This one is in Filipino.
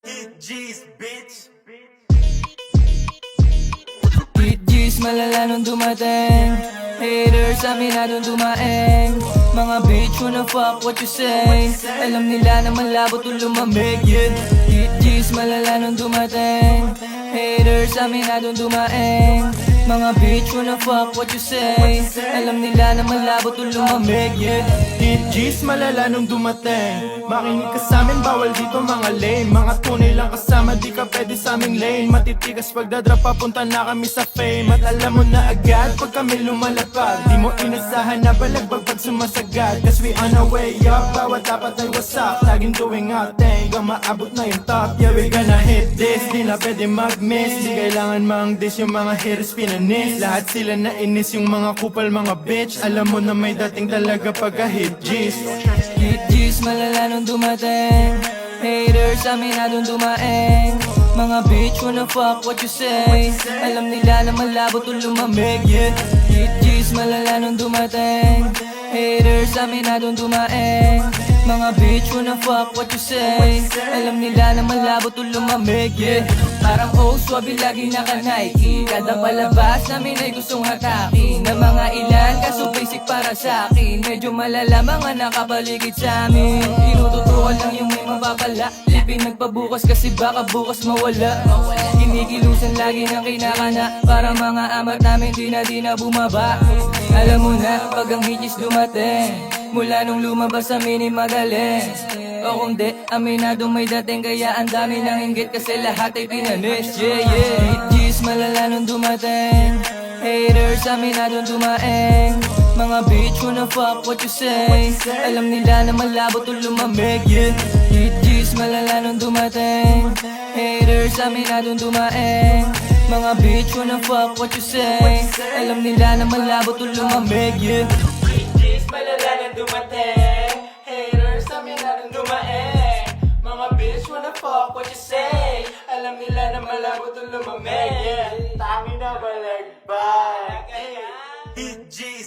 Hit G's, bitch. Hit G's, malala nung dumating. Haters, aminadong dumaeng. Mga bitch, wanna fuck what you say. Alam nila na malabo to lumamig, yeah. Hit G's, malala nung dumating. Haters, aminadong dumaeng. Mga bitch, wanna fuck what you say. Alam nila na malabo to lumamig, yeah. Hit G's, malala nung dumating. Makinig ka sa'min, bawal dito mga lame. Mga tunay lang kasama, di ka pwede sa aming lane. Matitigas pagdadrop, papunta na kami sa fame. At alam mo na agad, pag kami lumalapag, di mo inasahan na balagbag pag sumasagad. Cause we on our way up, bawat dapat ay wasak. Laging doing our thing, hanggang maabot na yung top. Yeah, we gonna hit this, di na pwede mag-miss. Di kailangan mang diss yung mga haters pinanis. Lahat sila na inis, yung mga kupal, mga bitch. Alam mo na may dating talaga pagka-hit G's. Hit G's, malala nung dumating. Haters, aminadong dumaeng. Mga bitch, wanna fuck what you say. Alam nila na malabo to lumamig, yeah. Hit G's, malala nung dumating. Haters, aminadong dumaeng. Mga bitch, wanna fuck what you say. Alam nila na malabo to lumamig, yeah. Parang swabe lagi naka-Nike. Kada palabas namin ay gustong hataki. Na mga ilan, kaso basic para sa'kin. Medyo malala mga nakapaligid sa'min. Tinututukan lang yung may mapapala. Lipin nagpabukas kasi baka bukas mawala. Kinikilusan lagi ng kinakana. Para mga amat namin di na bumaba. Alam mo na pag ang hitches dumating. Mula nung lumabas amin ay madali. O kung di, aminado may dating. Kaya ang dami ng inggit kasi lahat ay pinanis. Yeah, yeah. Hit G's, malala nung dumating. Haters, aminadong dumaeng. Mga bitch, wanna fuck what you say. Alam nila na malabo to lumamig, yeah. Hit G's, malala nung dumating. Haters, aminadong dumaeng. Mga bitch, wanna fuck what you say. Alam nila na malabo to lumamig, yeah. Hit G's, malala nung dumating. Haters, aminadong dumaeng. Mga bitch, wanna fuck what you say. Alam nila na malabo to lumamig, yeah. Tangi na balagbag. Hit G's.